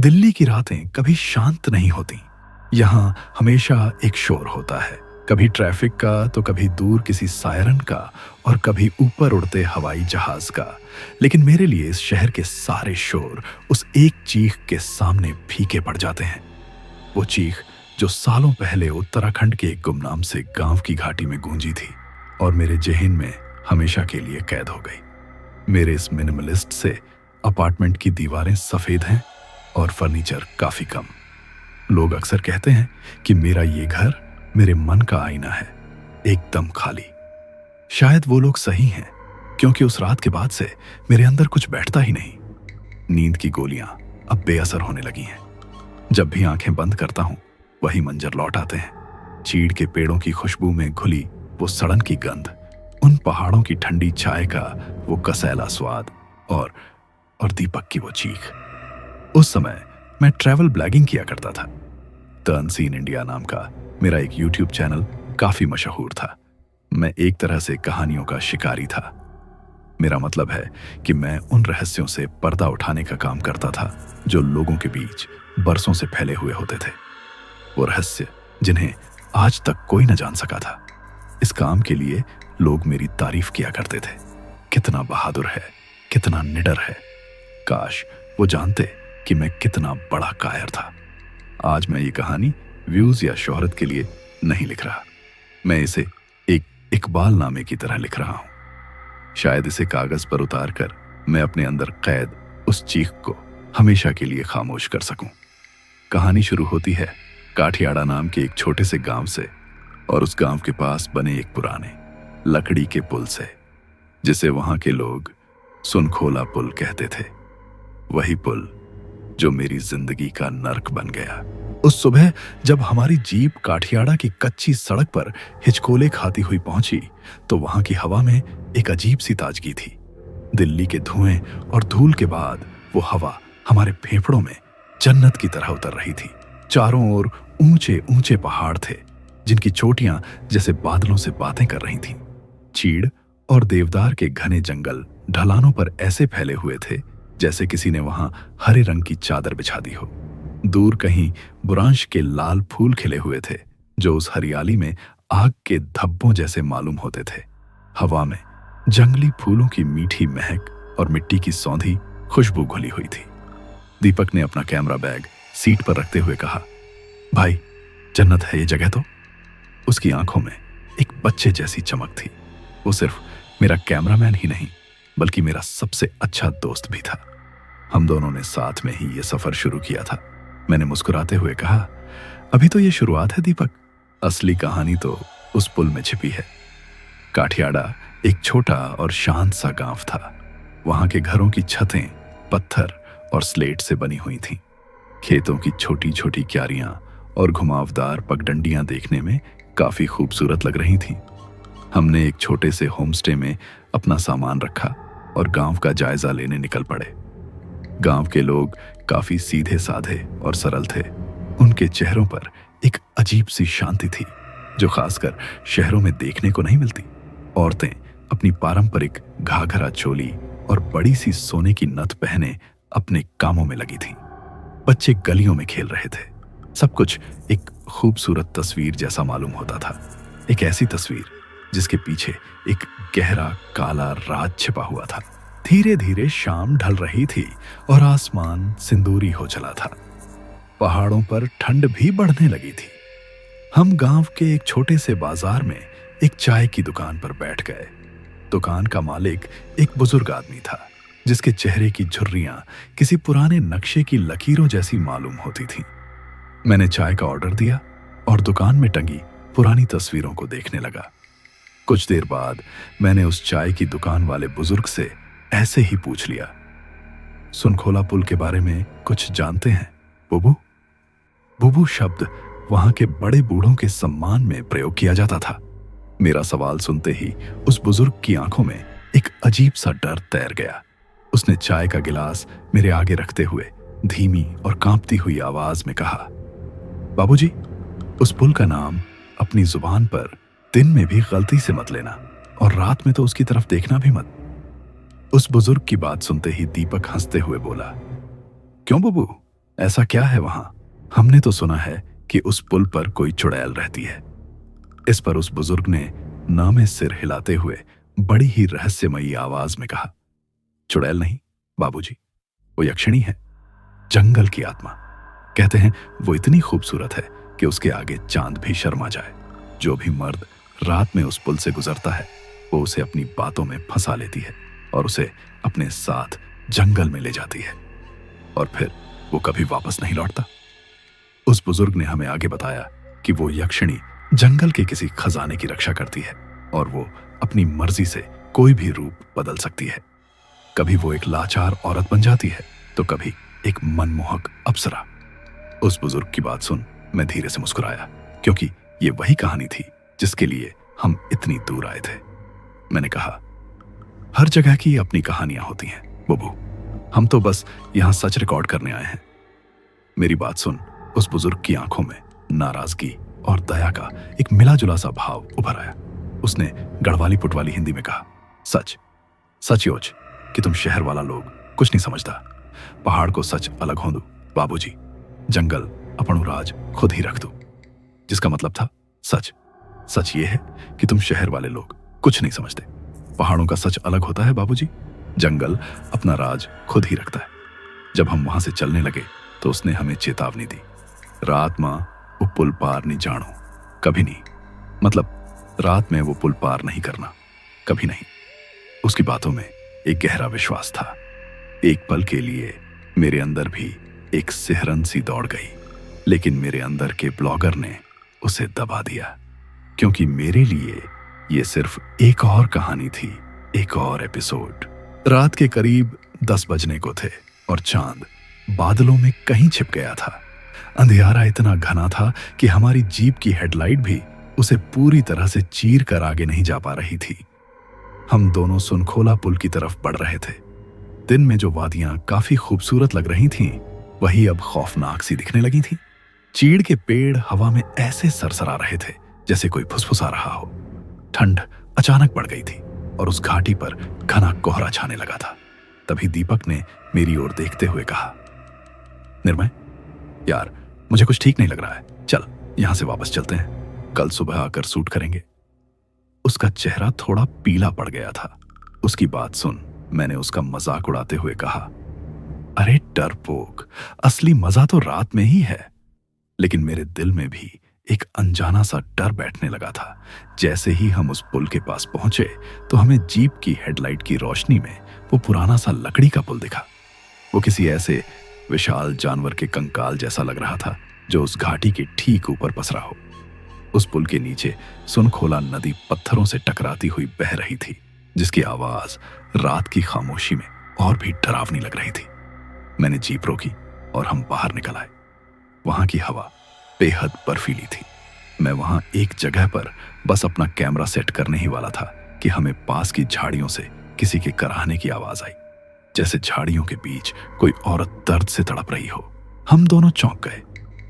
दिल्ली की रातें कभी शांत नहीं होती। यहाँ हमेशा एक शोर होता है, कभी ट्रैफिक का तो कभी दूर किसी सायरन का और कभी ऊपर उड़ते हवाई जहाज का। लेकिन मेरे लिए इस शहर के सारे शोर उस एक चीख के सामने फीके पड़ जाते हैं। वो चीख जो सालों पहले उत्तराखंड के एक गुमनाम से गांव की घाटी में गूंजी थी और मेरे ज़हन में हमेशा के लिए कैद हो गई। मेरे इस मिनिमलिस्ट से अपार्टमेंट की दीवारें सफेद हैं और फर्नीचर काफी कम। लोग अक्सर कहते हैं कि मेरा ये घर मेरे मन का आईना है, एकदम खाली। शायद वो लोग सही हैं, क्योंकि उस रात के बाद से मेरे अंदर कुछ बैठता ही नहीं। नींद की गोलियां अब बेअसर होने लगी हैं। जब भी आंखें बंद करता हूं, वही मंजर लौट आते हैं। चीड़ के पेड़ों की खुशबू में घुली वो सड़न की गंध, उन पहाड़ों की ठंडी चाय का वो कसैला स्वाद और दीपक की वो चीख। उस समय मैं ट्रैवल ब्लॉगिंग किया करता था। द अनसीन इंडिया नाम का मेरा एक यूट्यूब चैनल काफी मशहूर था। मैं एक तरह से कहानियों का शिकारी था। मेरा मतलब है कि मैं उन रहस्यों से पर्दा उठाने का काम करता था जो लोगों के बीच बरसों से फैले हुए होते थे। वो रहस्य जिन्हें आज तक कोई न जान सका था। इस काम के लिए लोग मेरी तारीफ किया करते थे। कितना बहादुर है, कितना निडर है। काश वो जानते कि मैं कितना बड़ा कायर था। आज मैं ये कहानी व्यूज या शोहरत के लिए नहीं लिख रहा। मैं इसे एक इकबाल नामे की तरह लिख रहा हूं। शायद इसे कागज पर उतार कर मैं अपने अंदर कैद उस चीख को हमेशा के लिए खामोश कर सकूं। कहानी शुरू होती है काठियाड़ा नाम के एक छोटे से गांव से, और उस गांव के पास बने एक पुराने लकड़ी के पुल से, जिसे वहां के लोग सुनखोला पुल कहते थे। वही पुल जो मेरी जिंदगी का नर्क बन गया। उस सुबह जब हमारी जीप काठियाड़ा की कच्ची सड़क पर हिचकोले खाती हुई पहुंची, तो वहां की हवा में एक अजीब सी ताजगी थी। दिल्ली के धुएं और धूल के बाद वो हवा हमारे फेफड़ों में जन्नत की तरह उतर रही थी। चारों ओर ऊंचे ऊंचे पहाड़ थे, जिनकी चोटियां जैसे बादलों से बातें कर रही थीं। चीड़ और देवदार के घने जंगल ढलानों पर ऐसे फैले हुए थे जैसे किसी ने वहां हरे रंग की चादर बिछा दी हो। दूर कहीं बुरांश के लाल फूल खिले हुए थे, जो उस हरियाली में आग के धब्बों जैसे मालूम होते थे। हवा में जंगली फूलों की मीठी महक और मिट्टी की सौंधी खुशबू घुली हुई थी। दीपक ने अपना कैमरा बैग सीट पर रखते हुए कहा, भाई, जन्नत है ये जगह तो। उसकी आंखों में एक बच्चे जैसी चमक थी। वो सिर्फ मेरा कैमरामैन ही नहीं, बल्कि मेरा सबसे अच्छा दोस्त भी था। हम दोनों ने साथ में ही ये सफर शुरू किया था। मैंने मुस्कुराते हुए कहा, अभी तो ये शुरुआत है दीपक, असली कहानी तो उस पुल में छिपी है। काठियाड़ा एक छोटा और शांत सा गांव था। वहां के घरों की छतें पत्थर और स्लेट से बनी हुई थीं। खेतों की छोटी छोटी क्यारियां और घुमावदार पगडंडियां देखने में काफी खूबसूरत लग रही थीं। हमने एक छोटे से होमस्टे में अपना सामान रखा और गांव का जायजा लेने निकल पड़े। गांव के लोग काफी सीधे साधे और सरल थे। उनके चेहरों पर एक अजीब सी शांति थी, जो खासकर शहरों में देखने को नहीं मिलती। औरतें अपनी पारंपरिक घाघरा चोली और बड़ी सी सोने की नथ पहने अपने कामों में लगी थीं। बच्चे गलियों में खेल रहे थे। सब कुछ एक खूबसूरत तस्वीर जैसा मालूम होता था। एक ऐसी तस्वीर जिसके पीछे एक गहरा काला राज छिपा हुआ था। धीरे धीरे शाम ढल रही थी और आसमान सिंदूरी हो चला था। पहाड़ों पर ठंड भी बढ़ने लगी थी। हम गांव के एक छोटे से बाजार में एक चाय की दुकान पर बैठ गए। दुकान का मालिक एक बुजुर्ग आदमी था, जिसके चेहरे की झुर्रियां किसी पुराने नक्शे की लकीरों जैसी मालूम होती थीं। मैंने चाय का ऑर्डर दिया और दुकान में टंगी पुरानी तस्वीरों को देखने लगा। कुछ देर बाद मैंने उस चाय की दुकान वाले बुजुर्ग से ऐसे ही पूछ लिया, सुनखोला पुल के बारे में कुछ जानते हैं बुबू? बुबू शब्द वहां के बड़े बूढ़ों के सम्मान में प्रयोग किया जाता था। मेरा सवाल सुनते ही उस बुजुर्ग की आंखों में एक अजीब सा डर तैर गया। उसने चाय का गिलास मेरे आगे रखते हुए धीमी और कांपती हुई आवाज में कहा, बाबूजी, उस पुल का नाम अपनी जुबान पर दिन में भी गलती से मत लेना, और रात में तो उसकी तरफ देखना भी मत। उस बुजुर्ग की बात सुनते ही दीपक हंसते हुए बोला, क्यों बबू, ऐसा क्या है वहां? हमने तो सुना है कि उस पुल पर कोई चुड़ैल रहती है। इस पर उस बुजुर्ग ने नामे सिर हिलाते हुए बड़ी ही रहस्यमयी आवाज में कहा, चुड़ैल नहीं बाबूजी, वो यक्षिणी है, जंगल की आत्मा। कहते हैं वो इतनी खूबसूरत है कि उसके आगे चांद भी शर्मा जाए। जो भी मर्द रात में उस पुल से गुजरता है वो उसे अपनी बातों में फंसा लेती है और उसे अपने साथ जंगल में ले जाती है और फिर वो कभी वापस नहीं लौटता। उस बुजुर्ग ने हमें आगे बताया कि वो यक्षिणी जंगल के किसी खजाने की रक्षा करती है और वो अपनी मर्जी से कोई भी रूप बदल सकती है। कभी वो एक लाचार औरत बन जाती है तो कभी एक मनमोहक अप्सरा। उस बुजुर्ग की बात सुन मैं धीरे से मुस्कुराया, क्योंकि ये वही कहानी थी जिसके लिए हम इतनी दूर आए थे। मैंने कहा, हर जगह की अपनी कहानियां होती हैं बुबू, हम तो बस यहां सच रिकॉर्ड करने आए हैं। मेरी बात सुन उस बुजुर्ग की आंखों में नाराजगी और दया का एक मिला जुला सा भाव उभर आया। उसने गढ़वाली पुटवाली हिंदी में कहा, सच सच योच कि तुम शहर वाला लोग कुछ नहीं समझता। पहाड़ को सच अलग हो दो बाबूजी, जंगल अपनो राज खुद ही रख दो। जिसका मतलब था सच। सच ये है कि तुम शहर वाले लोग कुछ नहीं समझते। पहाड़ों का सच अलग होता है बाबूजी, जंगल अपना राज खुद ही रखता है। जब हम वहां से चलने लगे तो उसने हमें चेतावनी दी, रात मां वो पुल पार नहीं जानो, कभी नहीं। मतलब रात में वो पुल पार नहीं करना, कभी नहीं। उसकी बातों में एक गहरा विश्वास था। एक पल के लिए मेरे अंदर भी एक सिहरन सी दौड़ गई, लेकिन मेरे अंदर के ब्लॉगर ने उसे दबा दिया, क्योंकि मेरे लिए ये सिर्फ एक और कहानी थी, एक और एपिसोड। रात के करीब 10 बजने को थे और चांद बादलों में कहीं छिप गया था। अंधियारा इतना घना था कि हमारी जीप की हेडलाइट भी उसे पूरी तरह से चीर कर आगे नहीं जा पा रही थी। हम दोनों सुनखोला पुल की तरफ बढ़ रहे थे। दिन में जो वादियां काफी खूबसूरत लग रही थीं, वही अब खौफनाक सी दिखने लगी थीं। चीड़ के पेड़ हवा में ऐसे सरसरा रहे थे जैसे कोई फुसफुसा रहा हो। ठंड अचानक बढ़ गई थी और उस घाटी पर घना कोहरा छाने लगा था। तभी दीपक ने मेरी ओर देखते हुए कहा, निर्मय यार, मुझे कुछ ठीक नहीं लग रहा है, चल यहां से वापस चलते हैं, कल सुबह आकर शूट करेंगे। उसका चेहरा थोड़ा पीला पड़ गया था। उसकी बात सुन मैंने उसका मजाक उड़ाते हुए कहा, अरे डरपोक, असली मजा तो रात में ही है। लेकिन मेरे दिल में भी एक अनजाना सा डर बैठने लगा था। जैसे ही हम उस पुल के पास पहुंचे तो हमें जीप की हेडलाइट की रोशनी में वो पुराना सा लकड़ी का पुल दिखा। वो किसी ऐसे विशाल जानवर के कंकाल जैसा लग रहा था जो उस घाटी के ठीक ऊपर पसरा हो। उस पुल के नीचे सुनखोला नदी पत्थरों से टकराती हुई बह रही थी, जिसकी आवाज रात की खामोशी में और भी डरावनी लग रही थी। मैंने जीप रोकी और हम बाहर निकल आए। वहां की हवा बेहद बर्फीली थी। मैं वहां एक जगह पर बस अपना कैमरा सेट करने ही वाला था कि हमें पास की झाड़ियों से किसी के कराहने की आवाज आई, जैसे झाड़ियों के बीच कोई औरत दर्द से तड़प रही हो। हम दोनों चौंक गए।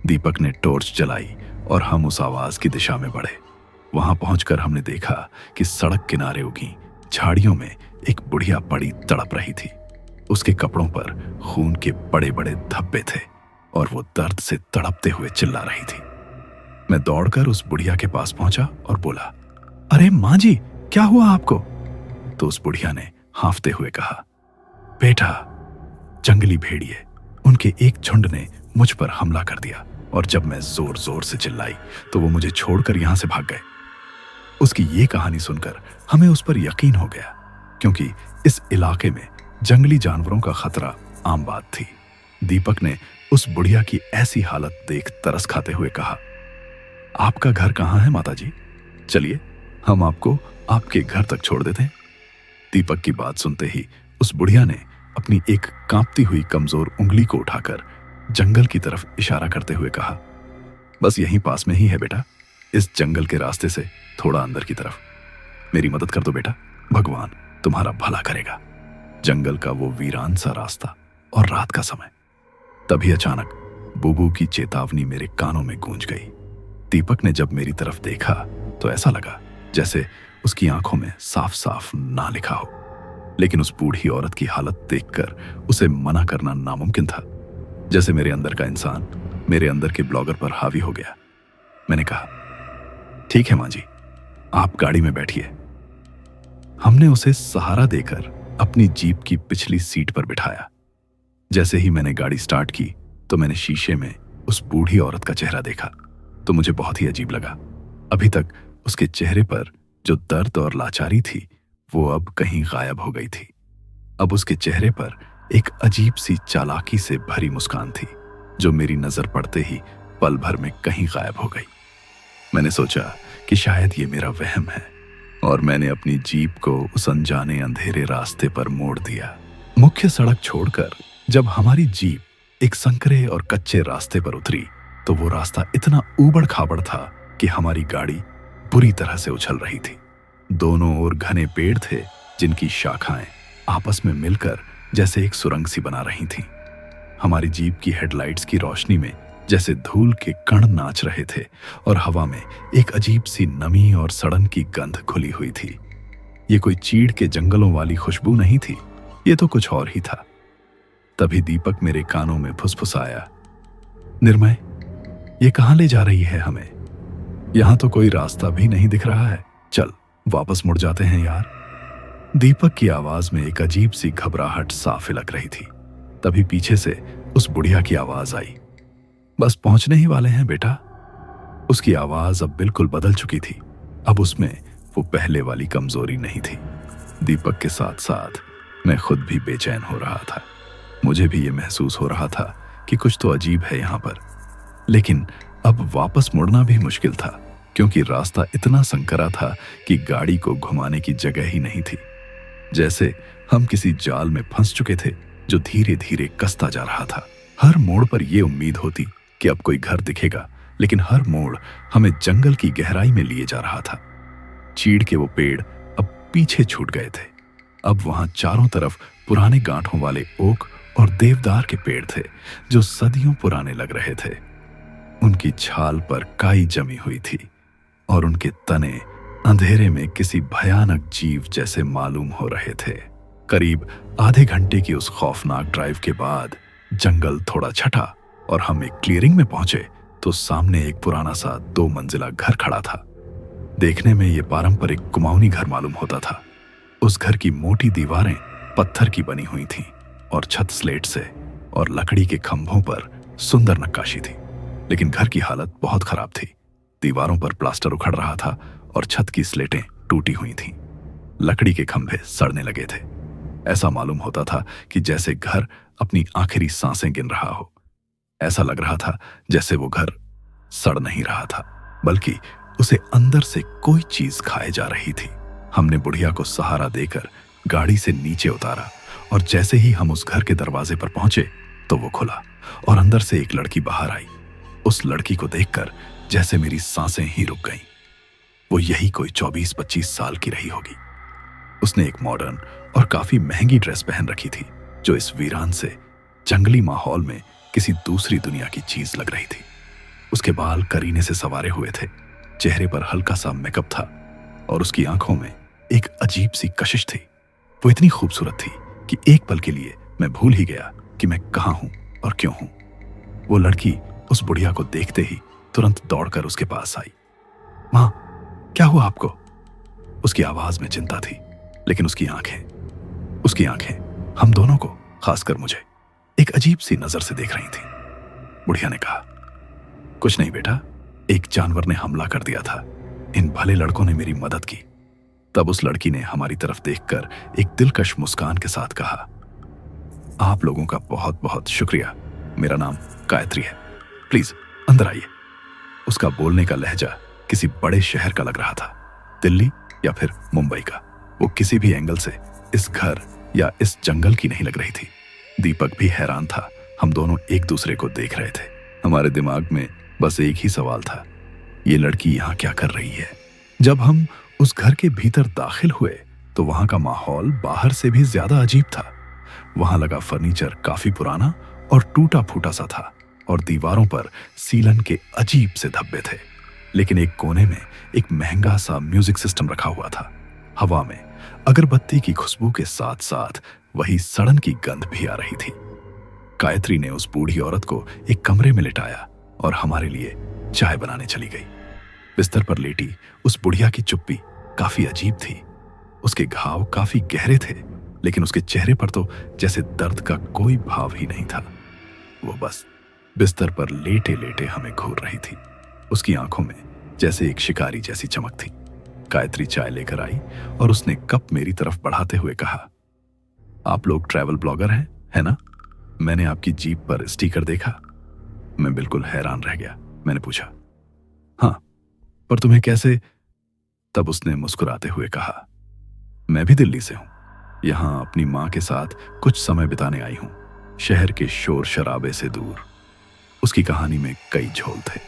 दीपक ने टॉर्च जलाई और हम उस आवाज की दिशा में बढ़े। वहां पहुंचकर हमने देखा कि सड़क किनारे उगी झाड़ियों में एक बुढ़िया पड़ी तड़प रही थी। उसके कपड़ों पर खून के बड़े बड़े धब्बे थे और वो दर्द से तड़पते हुए चिल्ला रही थी। मैं दौड़कर उस बुढ़िया के पास पहुंचा और बोला, अरे मां जी, क्या हुआ आपको? तो उस बुढ़िया ने हांफते हुए कहा, बेटा, जंगली भेड़िए, उनके एक झुंड ने मुझ पर हमला कर दिया और जब मैं जोर जोर से चिल्लाई तो वो मुझे छोड़कर यहां से भाग गए। उसकी ये कहानी सुनकर हमें उस पर यकीन हो गया, क्योंकि इस इलाके में जंगली जानवरों का खतरा आम बात थी। दीपक ने उस बुढ़िया की ऐसी हालत देख तरस खाते हुए कहा, आपका घर कहां है माताजी? चलिए हम आपको आपके घर तक छोड़ देते हैं। दीपक की बात सुनते ही उस बुढ़िया ने अपनी एक कांपती हुई कमजोर उंगली को उठाकर जंगल की तरफ इशारा करते हुए कहा, बस यहीं पास में ही है बेटा, इस जंगल के रास्ते से थोड़ा अंदर की तरफ। मेरी मदद कर दो बेटा, भगवान तुम्हारा भला करेगा। जंगल का वो वीरान सा रास्ता और रात का समय। तभी अचानक बुबू की चेतावनी मेरे कानों में गूंज गई। दीपक ने जब मेरी तरफ देखा तो ऐसा लगा जैसे उसकी आंखों में साफ साफ ना लिखा हो, लेकिन उस बूढ़ी औरत की हालत देखकर उसे मना करना नामुमकिन था। जैसे मेरे अंदर का इंसान मेरे अंदर के ब्लॉगर पर हावी हो गया। मैंने कहा, ठीक है मां जी, आप गाड़ी में बैठिए। हमने उसे सहारा देकर अपनी जीप की पिछली सीट पर बिठाया। जैसे ही मैंने गाड़ी स्टार्ट की तो मैंने शीशे में उस बूढ़ी औरत का चेहरा देखा तो मुझे बहुत ही अजीब लगा। अभी तक उसके चेहरे पर जो दर्द और लाचारी थी वो अब कहीं गायब हो गई थी। अब उसके चेहरे पर एक अजीब सी चालाकी से भरी मुस्कान थी जो मेरी नजर पड़ते ही पल भर में कहीं गायब हो गई। मैंने सोचा कि शायद ये मेरा वहम है और मैंने अपनी जीप को उस अनजाने अंधेरे रास्ते पर मोड़ दिया। मुख्य सड़क छोड़कर जब हमारी जीप एक संकरे और कच्चे रास्ते पर उतरी तो वो रास्ता इतना ऊबड़ खाबड़ था कि हमारी गाड़ी बुरी तरह से उछल रही थी। दोनों ओर घने पेड़ थे जिनकी शाखाएं आपस में मिलकर जैसे एक सुरंग सी बना रही थीं। हमारी जीप की हेडलाइट्स की रोशनी में जैसे धूल के कण नाच रहे थे और हवा में एक अजीब सी नमी और सड़न की गंध खुली हुई थी। ये कोई चीड़ के जंगलों वाली खुशबू नहीं थी, ये तो कुछ और ही था। तभी दीपक मेरे कानों में फुसफुसाया, निर्मय, ये कहां ले जा रही है हमें? यहां तो कोई रास्ता भी नहीं दिख रहा है, चल वापस मुड़ जाते हैं यार। दीपक की आवाज में एक अजीब सी घबराहट साफ हिलक रही थी। तभी पीछे से उस बुढ़िया की आवाज आई, बस पहुंचने ही वाले हैं बेटा। उसकी आवाज अब बिल्कुल बदल चुकी थी। अब उसमें वो पहले वाली कमजोरी नहीं थी। दीपक के साथ साथ मैं खुद भी बेचैन हो रहा था। मुझे भी ये महसूस हो रहा था कि कुछ तो अजीब है यहाँ पर। लेकिन अब वापस मुड़ना भी मुश्किल था क्योंकि रास्ता इतना संकरा था कि गाड़ी को घुमाने की जगह ही नहीं थी। जैसे हम किसी जाल में फंस चुके थे जो धीरे धीरे कसता जा रहा था। हर मोड़ पर यह उम्मीद होती कि अब कोई घर दिखेगा, लेकिन हर मोड़ हमें जंगल की गहराई में लिए जा रहा था। चीड़ के वो पेड़ अब पीछे छूट गए थे। अब वहां चारों तरफ पुराने गांठों वाले ओक और देवदार के पेड़ थे जो सदियों पुराने लग रहे थे। उनकी छाल पर काई जमी हुई थी और उनके तने अंधेरे में किसी भयानक जीव जैसे मालूम हो रहे थे। करीब आधे घंटे की उस खौफनाक ड्राइव के बाद जंगल थोड़ा छटा और हम एक क्लियरिंग में पहुंचे तो सामने एक पुराना सा 2 मंजिला घर खड़ा था। देखने में यह पारंपरिक कुमाऊनी घर मालूम होता था। उस घर की मोटी दीवारें पत्थर की बनी हुई थीं और छत स्लेट से और लकड़ी के खंभों पर सुंदर नक्काशी थी। लेकिन घर की हालत बहुत खराब थी। दीवारों पर प्लास्टर उखड़ रहा था और छत की स्लेटें टूटी हुई थीं। लकड़ी के खंभे सड़ने लगे थे। ऐसा मालूम होता था कि जैसे घर अपनी आखिरी सांसें गिन रहा हो। ऐसा लग रहा था जैसे वो घर सड़ नहीं रहा था, बल्कि उसे अंदर से कोई चीज खाए जा रही थी। हमने बुढ़िया को सहारा देकर गाड़ी से नीचे उतारा और जैसे ही हम उस घर के दरवाजे पर पहुंचे तो वो खुला और अंदर से एक लड़की बाहर आई। उस लड़की को देखकर जैसे मेरी सांसें ही रुक गईं। वो यही कोई 24-25 साल की रही होगी। उसने एक मॉडर्न और काफी महंगी ड्रेस पहन रखी थी जो इस वीरान से जंगली माहौल में किसी दूसरी दुनिया की चीज लग रही थी। उसके बाल करीने से संवारे हुए थे, चेहरे पर हल्का सा मेकअप था और उसकी आंखों में एक अजीब सी कशिश थी। वो इतनी खूबसूरत थी कि एक पल के लिए मैं भूल ही गया कि मैं कहां हूं और क्यों हूं। वो लड़की उस बुढ़िया को देखते ही तुरंत दौड़कर उसके पास आई। मां, क्या हुआ आपको? उसकी आवाज में चिंता थी, लेकिन उसकी आंखें हम दोनों को, खासकर मुझे, एक अजीब सी नजर से देख रही थी। बुढ़िया ने कहा, कुछ नहीं बेटा, एक जानवर ने हमला कर दिया था। इन भले लड़कों ने मेरी मदद की। तब उस लड़की ने हमारी तरफ देखकर एक दिलकश मुस्कान के साथ कहा, आप लोगों का बहुत बहुत शुक्रिया। मेरा नाम गायत्री है, प्लीज अंदर आइए। उसका बोलने का लहजा किसी बड़े शहर का लग रहा था, दिल्ली या फिर मुंबई का। वो किसी भी एंगल से इस घर या इस जंगल की नहीं लग रही थी। दीपक भी हैरान था। हम दोनों एक दूसरे को देख रहे थे। हमारे दिमाग में बस एक ही सवाल था, ये लड़की यहाँ क्या कर रही है? जब हम उस घर के भीतर दाखिल हुए तो वहां का माहौल बाहर से भी ज्यादा अजीब था। वहां लगा फर्नीचर काफी पुराना और टूटा फूटा सा था और दीवारों पर सीलन के अजीब से धब्बे थे। लेकिन एक कोने में एक महंगा सा म्यूजिक सिस्टम रखा हुआ था। हवा में अगरबत्ती की खुशबू के साथ साथ वही सड़न की गंध भी आ रही थी। गायत्री ने उस बूढ़ी औरत को एक कमरे में लिटाया और हमारे लिए चाय बनाने चली गई। बिस्तर पर लेटी उस बुढ़िया की चुप्पी काफी अजीब थी। उसके घाव काफी गहरे थे, लेकिन उसके चेहरे पर तो जैसे दर्द का कोई भाव ही नहीं था। वो बस बिस्तर पर लेटे लेटे हमें घूर रही थी। उसकी आंखों में जैसे एक शिकारी जैसी चमक थी। गायत्री चाय लेकर आई और उसने कप मेरी तरफ बढ़ाते हुए कहा, आप लोग ट्रैवल ब्लॉगर हैं, है ना? मैंने आपकी जीप पर स्टिकर देखा। मैं बिल्कुल हैरान रह गया। मैंने पूछा, हाँ, पर तुम्हें कैसे? तब उसने मुस्कुराते हुए कहा, मैं भी दिल्ली से हूं। यहां अपनी मां के साथ कुछ समय बिताने आई हूं, शहर के शोर शराबे से दूर। उसकी कहानी में कई झोल थे।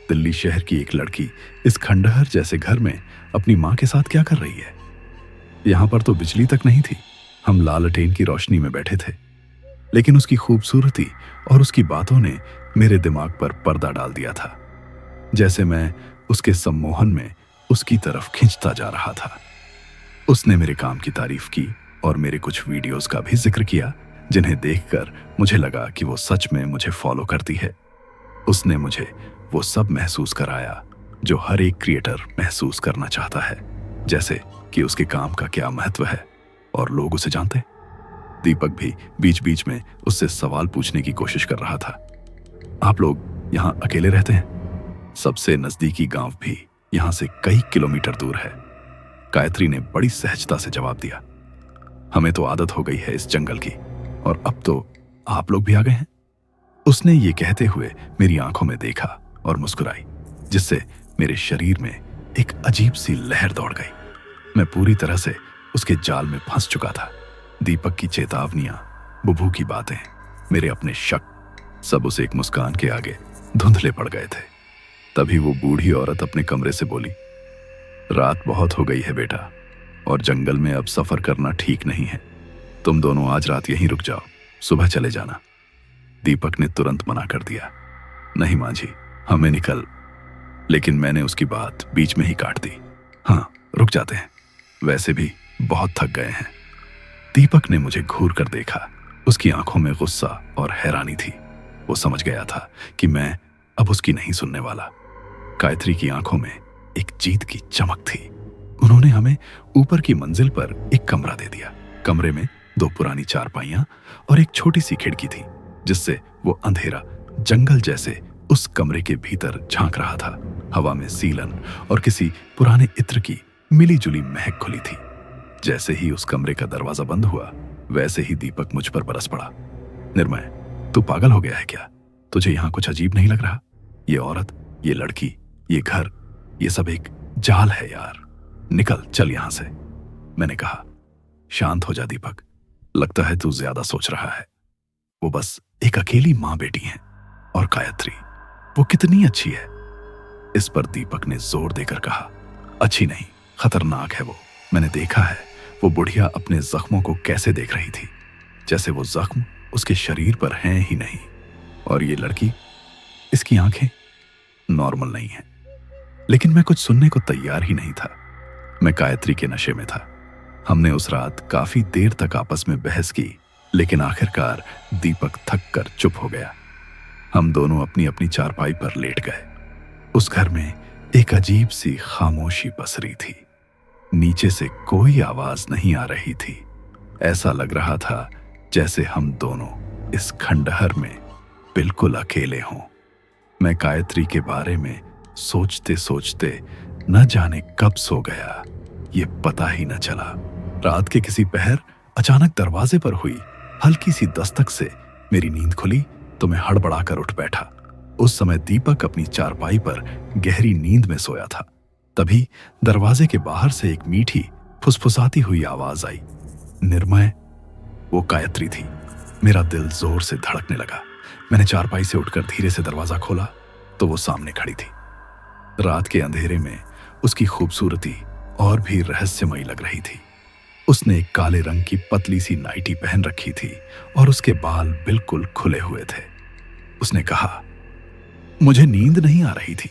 दिल्ली शहर की एक लड़की इस खंडहर जैसे घर में अपनी मां के साथ क्या कर रही है? यहां पर तो बिजली तक नहीं थी। हम लालटेन की रोशनी में बैठे थे, लेकिन उसकी खूबसूरती और उसकी बातों ने मेरे दिमाग पर पर्दा डाल दिया था। जैसे मैं उसके सम्मोहन में उसकी तरफ खींचता जा रहा था। उसने मेरे काम की तारीफ की और मेरे कुछ वीडियोस का भी जिक्र किया, जिन्हें देखकर मुझे लगा कि वो सच में मुझे फॉलो करती है। उसने मुझे वो सब महसूस कराया जो हर एक क्रिएटर महसूस करना चाहता है, जैसे कि उसके काम का क्या महत्व है और लोग उसे जानते। दीपक भी बीच बीच में उससे सवाल पूछने की कोशिश कर रहा था। आप लोग यहाँ अकेले रहते हैं? सबसे नजदीकी गांव भी यहाँ से कई किलोमीटर दूर है। गायत्री ने बड़ी सहजता से जवाब दिया, हमें तो आदत हो गई है इस जंगल की, और अब तो आप लोग भी आ गए हैं। उसने ये कहते हुए मेरी आंखों में देखा और मुस्कुराई, जिससे मेरे शरीर में एक अजीब सी लहर दौड़ गई। मैं पूरी तरह से उसके जाल में फंस चुका था। दीपक की चेतावनियां, बुबू की बातें, मेरे अपने शक, सब उस एक मुस्कान के आगे धुंधले पड़ गए थे। तभी वो बूढ़ी औरत अपने कमरे से बोली, रात बहुत हो गई है बेटा, और जंगल में अब सफर करना ठीक नहीं है। तुम दोनों आज रात यहीं रुक जाओ, सुबह चले जाना। दीपक ने तुरंत मना कर दिया, नहीं मां जी, हमें निकल। लेकिन मैंने उसकी बात बीच में ही काट दी। हाँ, रुक जाते हैं, वैसे भी बहुत थक गए हैं। दीपक ने मुझे घूर कर देखा। उसकी आंखों में गुस्सा और हैरानी थी। वो समझ गया था कि मैं अब उसकी नहीं सुनने वाला। गायत्री की आंखों में एक जीत की चमक थी। उन्होंने हमें ऊपर की मंजिल पर एक कमरा दे दिया। कमरे में 2 पुरानी चारपाइयां और एक छोटी सी खिड़की थी, जिससे वो अंधेरा जंगल जैसे उस कमरे के भीतर झांक रहा था। हवा में सीलन और किसी पुराने इत्र की मिली-जुली महक खुली थी। जैसे ही उस कमरे का दरवाजा बंद हुआ, वैसे ही दीपक मुझ पर बरस पड़ा। निर्मय, तू पागल हो गया है क्या? तुझे यहां कुछ अजीब नहीं लग रहा? ये औरत, ये लड़की, ये घर, ये सब एक जाल है यार। निकल, चल यहां से। मैंने कहा, शांत हो जा दीपक, लगता है तू ज्यादा सोच रहा है। वो बस एक अकेली मां बेटी है, और गायत्री, वो कितनी अच्छी है। इस पर दीपक ने जोर देकर कहा, अच्छी नहीं, खतरनाक है वो। मैंने देखा है वो बुढ़िया अपने जख्मों को कैसे देख रही थी, जैसे वो जख्म उसके शरीर पर हैं ही नहीं। और ये लड़की, इसकी आंखें नॉर्मल नहीं हैं। लेकिन मैं कुछ सुनने को तैयार ही नहीं था। मैं गायत्री के नशे में था। हमने उस रात काफी देर तक आपस में बहस की, लेकिन आखिरकार दीपक थक कर चुप हो गया। हम दोनों अपनी अपनी चारपाई पर लेट गए। उस घर में एक अजीब सी खामोशी पसरी थी। नीचे से कोई आवाज नहीं आ रही थी। ऐसा लग रहा था जैसे हम दोनों इस खंडहर में बिल्कुल अकेले हों। मैं गायत्री के बारे में सोचते सोचते न जाने कब सो गया, ये पता ही न चला। रात के किसी पहर अचानक दरवाजे पर हुई हल्की सी दस्तक से मेरी नींद खुली तो मैं हड़बड़ाकर उठ बैठा। उस समय दीपक अपनी चारपाई पर गहरी नींद में सोया था। तभी दरवाजे के बाहर से एक मीठी फुसफुसाती हुई आवाज आई, निर्मय। वो गायत्री थी। मेरा दिल जोर से धड़कने लगा। मैंने चारपाई से उठकर धीरे से दरवाजा खोला तो वो सामने खड़ी थी। रात के अंधेरे में उसकी खूबसूरती और भी रहस्यमयी लग रही थी। उसने एक काले रंग की पतली सी नाइटी पहन रखी थी और उसके बाल बिल्कुल खुले हुए थे। उसने कहा, मुझे नींद नहीं आ रही थी,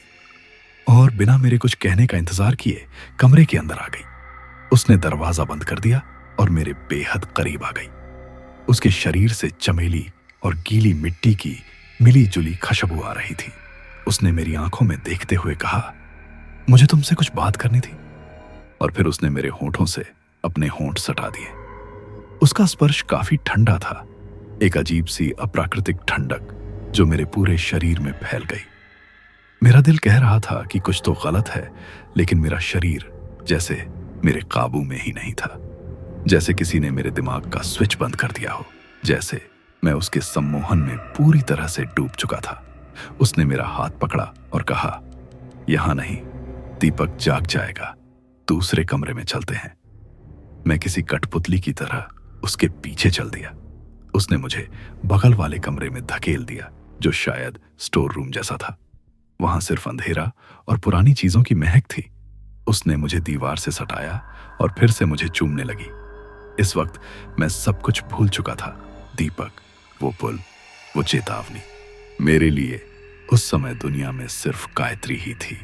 और बिना मेरे कुछ कहने का इंतजार किए कमरे के अंदर आ गई। उसने दरवाजा बंद कर दिया और मेरे बेहद करीब आ गई। उसके शरीर से चमेली और गीली मिट्टी की मिली जुली खुशबू आ रही थी। उसने मेरी आंखों में देखते हुए कहा, मुझे तुमसे कुछ बात करनी थी। और फिर उसने मेरे होंठों से अपने होंठ सटा दिए। उसका स्पर्श काफी ठंडा था, एक अजीब सी अप्राकृतिक ठंडक जो मेरे पूरे शरीर में फैल गई। मेरा दिल कह रहा था कि कुछ तो गलत है, लेकिन मेरा शरीर जैसे मेरे काबू में ही नहीं था। जैसे किसी ने मेरे दिमाग का स्विच बंद कर दिया हो, जैसे मैं उसके सम्मोहन में पूरी तरह से डूब चुका था। उसने मेरा हाथ पकड़ा और कहा, यहां नहीं, दीपक जाग जाएगा, दूसरे कमरे में चलते हैं। मैं किसी कठपुतली की तरह उसके पीछे चल दिया। उसने मुझे बगल वाले कमरे में धकेल दिया, जो शायद स्टोर रूम जैसा था। वहां सिर्फ अंधेरा और पुरानी चीजों की महक थी। उसने मुझे दीवार से सटाया और फिर से मुझे चूमने लगी। इस वक्त मैं सब कुछ भूल चुका था। दीपक, वो पुल, वो चेतावनी। मेरे लिए उस समय दुनिया में सिर्फ गायत्री ही थी।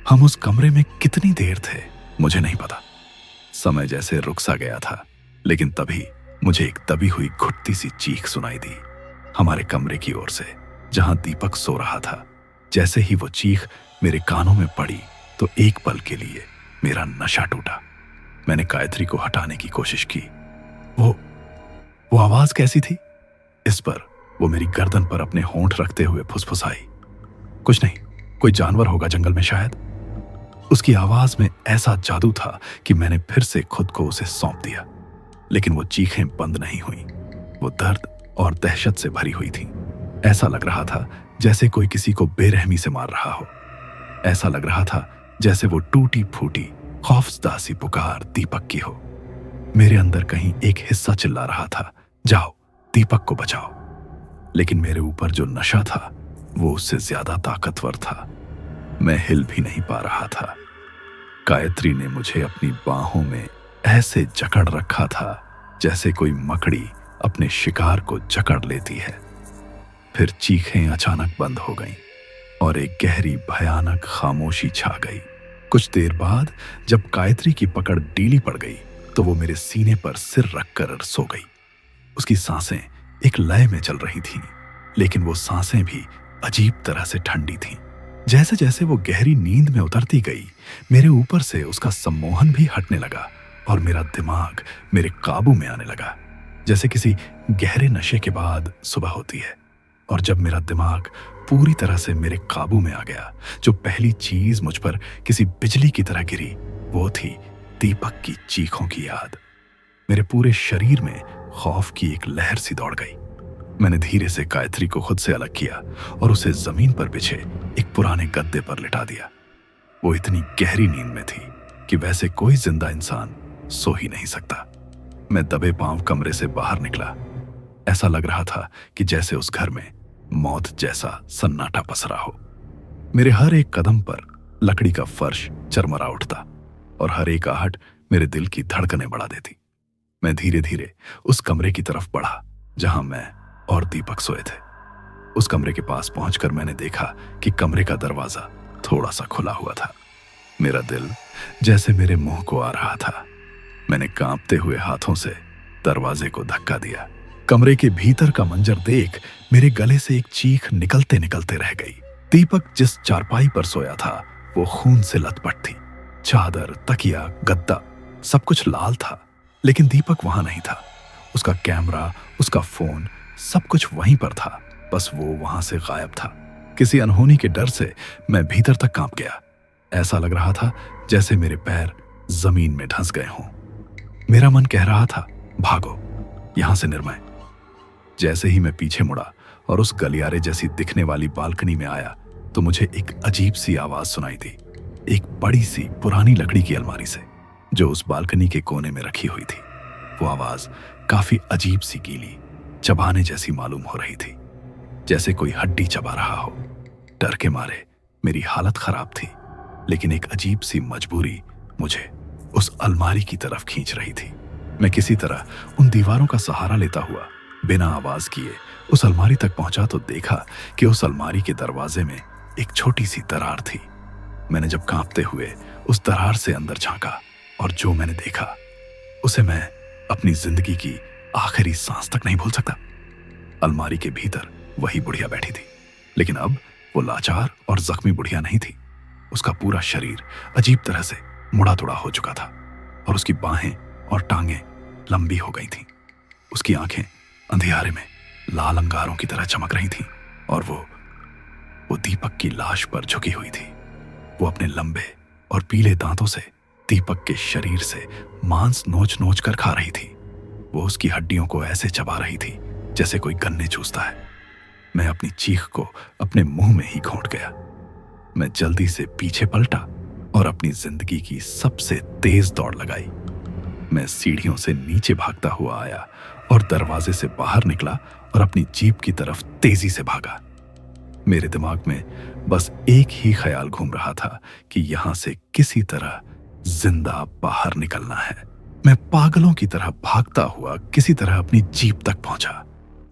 हम उस कमरे में कितनी देर थे मुझे नहीं पता। समय जैसे रुक सा गया था, लेकिन तभी मुझे एक दबी हुई घुटती सी चीख सुनाई दी हमारे कमरे की ओर से, जहां दीपक सो रहा था। जैसे ही वो चीख मेरे कानों में पड़ी तो एक पल के लिए मेरा नशा टूटा। मैंने गायत्री को हटाने की कोशिश की। वो आवाज कैसी थी? इस पर वो मेरी गर्दन पर अपने होंठ रखते हुए फुसफुसाई, कुछ नहीं, कोई जानवर होगा जंगल में शायद। उसकी आवाज में ऐसा जादू था कि मैंने फिर से खुद को उसे सौंप दिया। लेकिन वो चीखें बंद नहीं हुई। वो दर्द और दहशत से भरी हुई थी। ऐसा लग रहा था जैसे कोई किसी को बेरहमी से मार रहा हो। ऐसा लग रहा था जैसे वो टूटी फूटी खौफजदा सी पुकार दीपक की हो। मेरे अंदर कहीं एक हिस्सा चिल्ला रहा था, जाओ, दीपक को बचाओ। लेकिन मेरे ऊपर जो नशा था वो उससे ज्यादा ताकतवर था। मैं हिल भी नहीं पा रहा था। गायत्री ने मुझे अपनी बाहों में ऐसे जकड़ रखा था जैसे कोई मकड़ी अपने शिकार को जकड़ लेती है। फिर चीखें अचानक बंद हो गईं और एक गहरी भयानक खामोशी छा गई। कुछ देर बाद जब गायत्री की पकड़ ढीली पड़ गई तो वो मेरे सीने पर सिर रखकर सो गई। उसकी सांसें एक लय में चल रही थीं, लेकिन वो सांसें भी अजीब तरह से ठंडी थीं। जैसे जैसे वो गहरी नींद में उतरती गई, मेरे ऊपर से उसका सम्मोहन भी हटने लगा और मेरा दिमाग मेरे काबू में आने लगा, जैसे किसी गहरे नशे के बाद सुबह होती है। और जब मेरा दिमाग पूरी तरह से मेरे काबू में आ गया, जो पहली चीज मुझ पर किसी बिजली की तरह गिरी वो थी दीपक की चीखों की याद। मेरे पूरे शरीर में खौफ की एक लहर सी दौड़ गई। मैंने धीरे से गायत्री को खुद से अलग किया और उसे जमीन पर बिछे एक पुराने गद्दे पर लिटा दिया। वो इतनी गहरी नींद में थी कि वैसे कोई जिंदा इंसान सो ही नहीं सकता। मैं दबे पांव कमरे से बाहर निकला। ऐसा लग रहा था कि जैसे उस घर में मौत जैसा सन्नाटा पसरा हो। मेरे हर एक कदम पर लकड़ी का फर्श चरमरा उठता और हर एक आहट मेरे दिल की धड़कनें बढ़ा देती। मैं धीरे धीरे उस कमरे की तरफ बढ़ा जहां मैं और दीपक सोए थे। उस कमरे के पास पहुंचकर मैंने देखा कि कमरे का दरवाजा थोड़ा सा खुला हुआ था। मेरा दिल जैसे मेरे मुंह को आ रहा था। मैंने कांपते हुए हाथों से दरवाजे को धक्का दिया। कमरे के भीतर का मंजर देख मेरे गले से एक चीख निकलते निकलते रह गई। दीपक जिस चारपाई पर सोया था वो खून से लथपथ थी। चादर, तकिया, गद्दा, सब कुछ लाल था, लेकिन दीपक वहां नहीं था। उसका कैमरा, उसका फोन, सब कुछ वहीं पर था, बस वो वहां से गायब था। किसी अनहोनी के डर से मैं भीतर तक कांप गया। ऐसा लग रहा था जैसे मेरे पैर जमीन में धंस गए हों। मेरा मन कह रहा था, भागो यहां से निर्मय। जैसे ही मैं पीछे मुड़ा और उस गलियारे जैसी दिखने वाली बालकनी में आया तो मुझे एक अजीब सी आवाज सुनाई दी, एक बड़ी सी पुरानी लकड़ी की अलमारी से, जो उस बालकनी के कोने में रखी हुई थी। वो आवाज काफी अजीब सी गीली, चबाने जैसी मालूम हो रही थी, जैसे कोई हड्डी चबा रहा हो। डर के मारे मेरी हालत खराब थी, लेकिन एक अजीब सी मजबूरी मुझे उस अलमारी की तरफ खींच रही थी। मैं किसी तरह उन दीवारों का सहारा लेता हुआ बिना आवाज किए उस अलमारी तक पहुंचा तो देखा कि उस अलमारी के दरवाजे में एक छोटी सी दरार थी। मैंने जब कांपते हुए उस दरार से अंदर झांका और जो मैंने देखा उसे मैं अपनी जिंदगी की आखिरी सांस तक नहीं भूल सकता। अलमारी के भीतर वही बुढ़िया बैठी थी, लेकिन अब वो लाचार और जख्मी बुढ़िया नहीं थी। उसका पूरा शरीर अजीब तरह से मुड़ा तुड़ा हो चुका था और उसकी बाहें और टांगें लंबी हो गई थीं। उसकी आंखें अंधियारे में लाल अंगारों की तरह चमक रही थीं और वो दीपक की लाश पर झुकी हुई थी। वो अपने लंबे और पीले दांतों से दीपक के शरीर से मांस नोच नोच कर खा रही थी। वो उसकी हड्डियों को ऐसे चबा रही थी जैसे कोई गन्ने चूसता है। मैं अपनी चीख को अपने मुंह में ही घोंट गया। मैं जल्दी से पीछे पलटा और अपनी जिंदगी की सबसे तेज दौड़ लगाई। मैं सीढ़ियों से नीचे भागता हुआ आया और दरवाजे से बाहर निकला और अपनी जीप की तरफ तेजी से भागा। मेरे दिमाग में बस एक ही ख्याल घूम रहा था कि यहां से किसी तरह जिंदा बाहर निकलना है। मैं पागलों की तरह भागता हुआ किसी तरह अपनी जीप तक पहुंचा।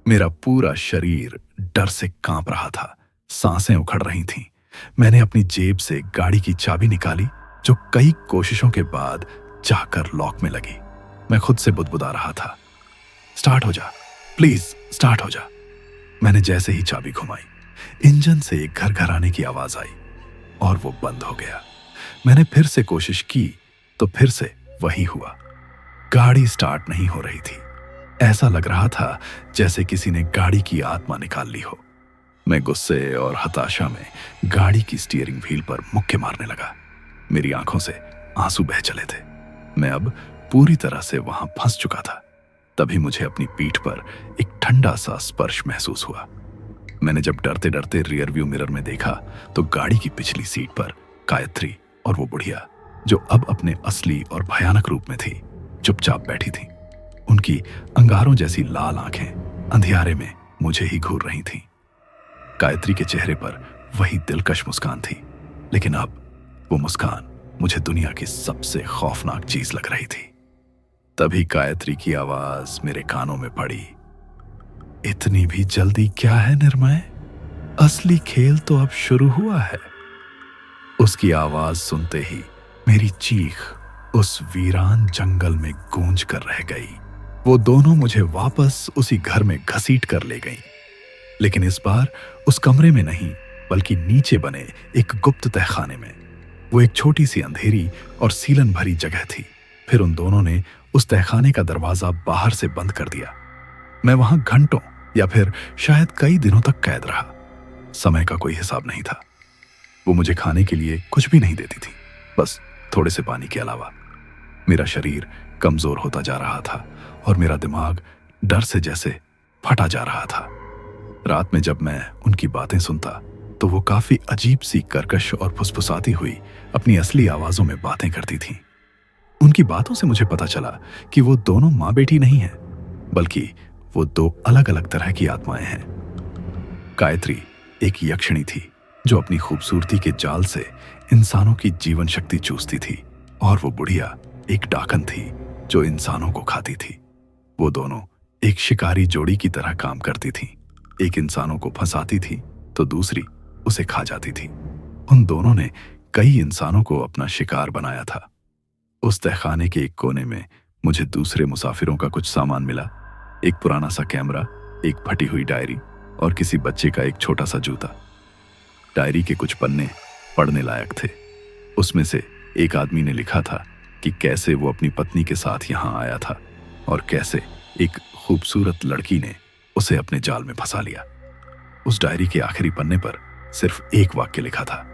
मेरा पूरा शरीर डर से कांप रहा था, सांसें उखड़ रही थीं। मैंने अपनी जेब से गाड़ी की चाबी निकाली जो कई कोशिशों के बाद जाकर लॉक में लगी। मैं खुद से बुदबुदा रहा था, स्टार्ट हो जा, प्लीज स्टार्ट हो जा। मैंने जैसे ही चाबी घुमाई, इंजन से एक घर घराने की आवाज आई और वो बंद हो गया। मैंने फिर से कोशिश की तो फिर से वही हुआ। गाड़ी स्टार्ट नहीं हो रही थी। ऐसा लग रहा था जैसे किसी ने गाड़ी की आत्मा निकाल ली हो। मैं गुस्से और हताशा में गाड़ी की स्टीयरिंग व्हील पर मुक्के मारने लगा। मेरी आंखों से आंसू बह चले थे। मैं अब पूरी तरह से वहां फंस चुका था। तभी मुझे अपनी पीठ पर एक ठंडा सा स्पर्श महसूस हुआ। मैंने जब डरते डरते रियर व्यू मिरर में देखा तो गाड़ी की पिछली सीट पर गायत्री और वो बुढ़िया, जो अब अपने असली और भयानक रूप में थी, चुपचाप बैठी थी। उनकी अंगारों जैसी लाल आंखें अंधियारे में मुझे ही घूर रही थीं। गायत्री के चेहरे पर वही दिलकश मुस्कान थी, लेकिन अब वो मुस्कान मुझे दुनिया की सबसे खौफनाक चीज लग रही थी। तभी गायत्री की आवाज मेरे कानों में पड़ी, इतनी भी जल्दी क्या है निर्मय? असली खेल तो अब शुरू हुआ है। उसकी आवाज सुनते ही मेरी चीख उस वीरान जंगल में गूंज कर रह गई। वो दोनों मुझे वापस उसी घर में घसीट कर ले गईं, लेकिन इस बार उस कमरे में नहीं बल्कि नीचे बने एक गुप्त तहखाने में। वो एक छोटी सी अंधेरी और सीलन भरी जगह थी। फिर उन दोनों ने उस तहखाने का दरवाजा बाहर से बंद कर दिया। मैं वहां घंटों या फिर शायद कई दिनों तक कैद रहा। समय का कोई हिसाब नहीं था। वो मुझे खाने के लिए कुछ भी नहीं देती थी, बस थोड़े से पानी के अलावा। मेरा शरीर कमजोर होता जा रहा था और मेरा दिमाग डर से जैसे फटा जा रहा था। रात में जब मैं उनकी बातें सुनता तो वो काफी अजीब सी कर्कश और फुसफुसाती हुई अपनी असली आवाजों में बातें करती थीं। उनकी बातों से मुझे पता चला कि वो दोनों माँ बेटी नहीं हैं, बल्कि वो दो अलग अलग तरह की आत्माएं हैं। गायत्री एक यक्षिणी थी जो अपनी खूबसूरती के जाल से इंसानों की जीवन शक्ति चूसती थी, और वो बुढ़िया एक डाकन थी जो इंसानों को खाती थी। वो दोनों एक शिकारी जोड़ी की तरह काम करती थीं। एक इंसानों को फंसाती थी तो दूसरी उसे खा जाती थी। उन दोनों ने कई इंसानों को अपना शिकार बनाया था। उस तहखाने के एक कोने में मुझे दूसरे मुसाफिरों का कुछ सामान मिला। एक पुराना सा कैमरा, एक फटी हुई डायरी और किसी बच्चे का एक छोटा सा जूता। डायरी के कुछ पन्ने पढ़ने लायक थे। उसमें से एक आदमी ने लिखा था कि कैसे वो अपनी पत्नी के साथ यहां आया था और कैसे एक खूबसूरत लड़की ने उसे अपने जाल में फंसा लिया। उस डायरी के आखिरी पन्ने पर सिर्फ एक वाक्य लिखा था,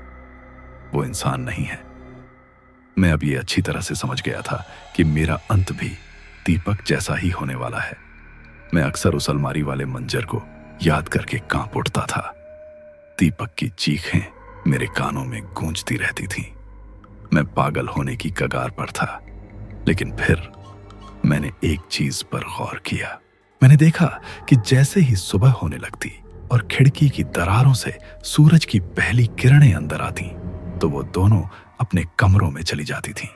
वो इंसान नहीं है। मैं अब ये अच्छी तरह से समझ गया था कि मेरा अंत भी दीपक जैसा ही होने वाला है। मैं अक्सर उस अलमारी वाले मंजर को याद करके कांप उठता था। दीपक की चीखें मेरे कानों में गूंजती रहती थीं। मैं पागल होने की कगार पर था, लेकिन फिर मैंने एक चीज पर गौर किया। मैंने देखा कि जैसे ही सुबह होने लगती और खिड़की की दरारों से सूरज की पहली किरणें अंदर आती तो वो दोनों अपने कमरों में चली जाती थीं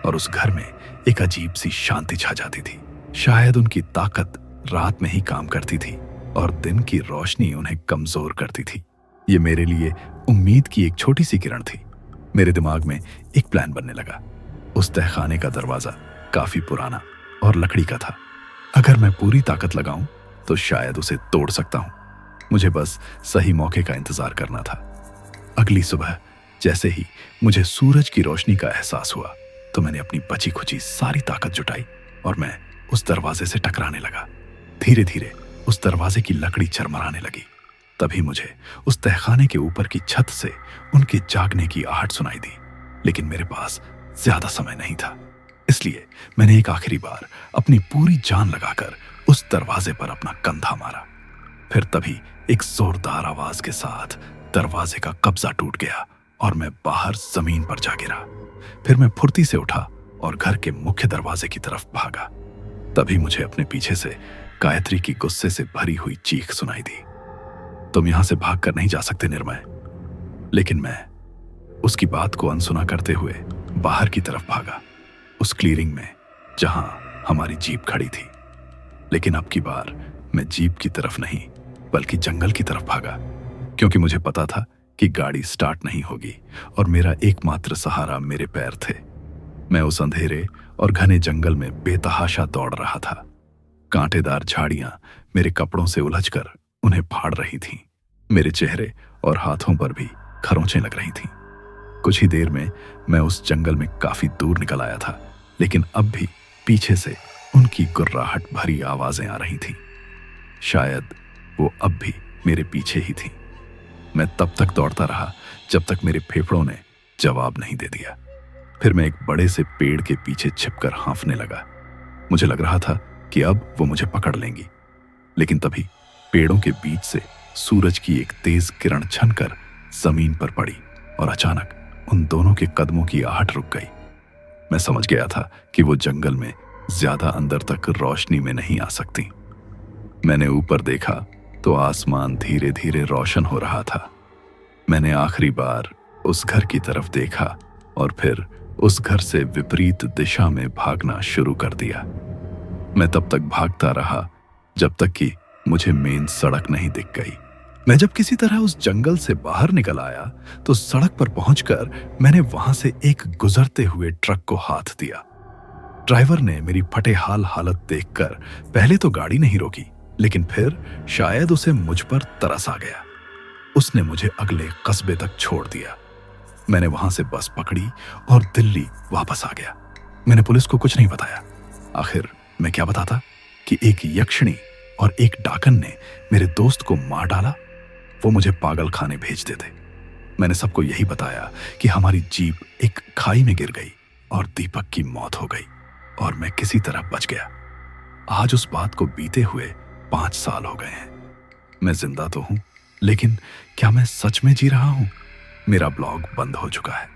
और उस घर में एक अजीब सी शांति छा जाती थी। शायद उनकी ताकत रात में ही काम करती थी और दिन की रोशनी उन्हें कमजोर करती थी। ये मेरे लिए उम्मीद की एक छोटी सी किरण थी। मेरे दिमाग में एक प्लान बनने लगा। उस तहखाने का दरवाजा काफी पुराना और लकड़ी का था। अगर मैं पूरी ताकत लगाऊं तो शायद उसे तोड़ सकता हूं। मुझे बस सही मौके का इंतजार करना था। अगली सुबह जैसे ही मुझे सूरज की रोशनी का एहसास हुआ तो मैंने अपनी बची खुची सारी ताकत जुटाई और मैं उस दरवाजे से टकराने लगा। धीरे धीरे उस दरवाजे की लकड़ी चरमराने लगी। तभी मुझे उस तहखाने के ऊपर की छत से उनके जागने की आहट सुनाई दी। लेकिन मेरे पास ज्यादा समय नहीं था, इसलिए मैंने एक आखिरी बार अपनी पूरी जान लगाकर उस दरवाजे पर अपना कंधा मारा। फिर तभी एक जोरदार आवाज के साथ दरवाजे का कब्जा टूट गया और मैं बाहर जमीन पर जा गिरा। फिर मैं फुर्ती से उठा और घर के मुख्य दरवाजे की तरफ भागा। तभी मुझे अपने पीछे से गायत्री की गुस्से से भरी हुई चीख सुनाई दी, तुम यहां से भागकर नहीं जा सकते निर्मय। लेकिन मैं उसकी बात को अनसुना करते हुए बाहर की तरफ भागा, उस क्लीयरिंग में जहां हमारी जीप खड़ी थी। लेकिन अब की बार मैं जीप की तरफ नहीं बल्कि जंगल की तरफ भागा, क्योंकि मुझे पता था कि गाड़ी स्टार्ट नहीं होगी और मेरा एकमात्र सहारा मेरे पैर थे। मैं उस अंधेरे और घने जंगल में बेतहाशा दौड़ रहा था। कांटेदार झाड़ियां मेरे कपड़ों से उलझकर उन्हें फाड़ रही थीं। मेरे चेहरे और हाथों पर भी खरोंचें लग रही थीं। कुछ ही देर में मैं उस जंगल में काफी दूर निकल आया था, लेकिन अब भी पीछे से उनकी गुर्राहट भरी आवाजें आ रही थीं। शायद वो अब भी मेरे पीछे ही थीं। मैं तब तक दौड़ता रहा जब तक मेरे फेफड़ों ने जवाब नहीं दे दिया। फिर मैं एक बड़े से पेड़ के पीछे छिपकर हाँफने लगा। मुझे लग रहा था कि अब वो मुझे पकड़ लेंगी, लेकिन तभी पेड़ों के बीच से सूरज की एक तेज किरण छनकर जमीन पर पड़ी और अचानक उन दोनों के कदमों की आहट रुक गई। मैं समझ गया था कि वो जंगल में ज्यादा अंदर तक रोशनी में नहीं आ सकती। मैंने ऊपर देखा तो आसमान धीरे धीरे रोशन हो रहा था। मैंने आखिरी बार उस घर की तरफ देखा और फिर उस घर से विपरीत दिशा में भागना शुरू कर दिया। मैं तब तक भागता रहा जब तक कि मुझे मेन सड़क नहीं दिख गई। मैं जब किसी तरह उस जंगल से बाहर निकल आया तो सड़क पर पहुंचकर मैंने वहां से एक गुजरते हुए ट्रक को हाथ दिया। ड्राइवर ने मेरी फटेहाल हालत देखकर पहले तो गाड़ी नहीं रोकी, लेकिन फिर शायद उसे मुझ पर तरस आ गया। उसने मुझे अगले कस्बे तक छोड़ दिया। मैंने वहां से बस पकड़ी और दिल्ली वापस आ गया। मैंने पुलिस को कुछ नहीं बताया। आखिर मैं क्या बताता कि एक यक्षिणी और एक डाकन ने मेरे दोस्त को मार डाला। वो मुझे पागल खाने भेज देते। मैंने सबको यही बताया कि हमारी जीप एक खाई में गिर गई और दीपक की मौत हो गई और मैं किसी तरह बच गया। आज उस बात को बीते हुए 5 साल हो गए हैं। मैं जिंदा तो हूं, लेकिन क्या मैं सच में जी रहा हूं? मेरा ब्लॉग बंद हो चुका है।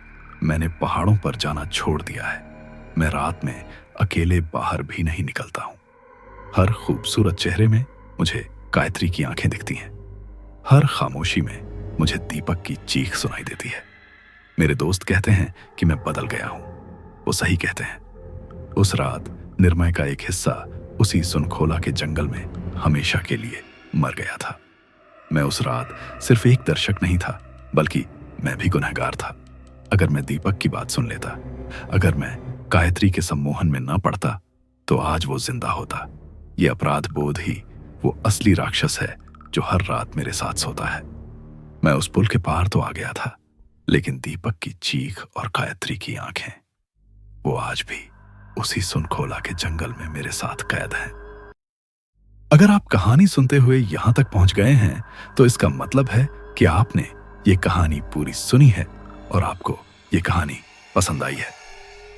मैंने पहाड़ों पर जाना छोड़ दिया है। मैं रात में अकेले बाहर भी नहीं निकलता हूं। हर खूबसूरत चेहरे में मुझे गायत्री की आंखें दिखती हैं। हर खामोशी में मुझे दीपक की चीख सुनाई देती है। मेरे दोस्त कहते हैं कि मैं बदल गया हूं। वो सही कहते हैं। उस रात निर्मय का एक हिस्सा उसी सुनखोला के जंगल में हमेशा के लिए मर गया था। मैं उस रात सिर्फ एक दर्शक नहीं था, बल्कि मैं भी गुनहगार था। अगर मैं दीपक की बात सुन लेता, अगर मैं गायत्री के सम्मोहन में न पड़ता, तो आज वो जिंदा होता। ये अपराध बोध ही वो असली राक्षस है जो हर रात मेरे साथ सोता है। मैं उस पुल के पार तो आ गया था, लेकिन दीपक की चीख और गायत्री की आंखें, वो आज भी उसी सुनखोला के जंगल में मेरे साथ कैद हैं। अगर आप कहानी सुनते हुए यहां तक पहुंच गए हैं, तो इसका मतलब है कि आपने ये कहानी पूरी सुनी है और आपको ये कहानी पसंद आई है।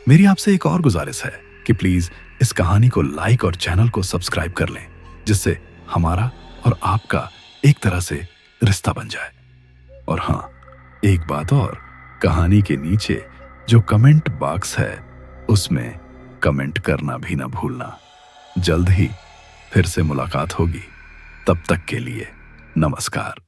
मेरी आपसे एक और गुजारिश है कि प्लीज इस कहानी को लाइक और चैनल को सब्सक्राइब कर लें, जिससे हमारा और आपका एक तरह से रिश्ता बन जाए। और हाँ, एक बात और, कहानी के नीचे जो कमेंट बॉक्स है उसमें कमेंट करना भी ना भूलना। जल्द ही फिर से मुलाकात होगी। तब तक के लिए नमस्कार।